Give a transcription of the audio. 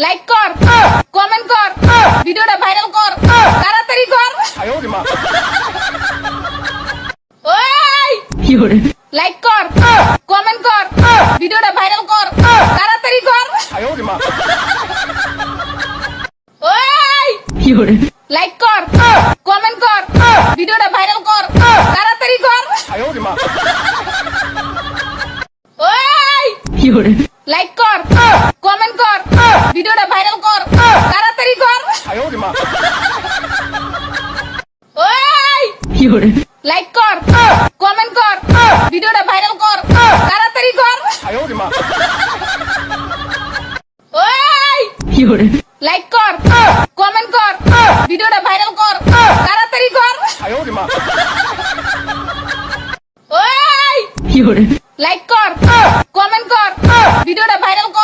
Like কর, comment কর, ভিডিওটা ভাইরাল কর, তাড়াতাড়ি কর। ওই লাইক কর, কমেন্ট কর, ভিডিওটা ভাইরাল কর, তাড়াতাড়ি কর। ওই লাইক কর, কমেন্ট কর, ভিডিওটা ভাইরাল কর, তাড়াতাড়ি কর। ওই লাইক কর, কমেন্ট কর, ভিডিওটা ভাইরাল কর, তাড়াতাড়ি কর। ওই লাইক কর, কমেন্ট কর, ভিডিওটা ভাইরাল কর, তাড়াতাড়ি কর। ওই লাইক কর, কমেন্ট কর, ভিডিওটা ভাইরাল কর, তাড়াতাড়ি কর। ওই লাইক কর, কমেন্ট কর, ভিডিওটা ভাইরাল কর।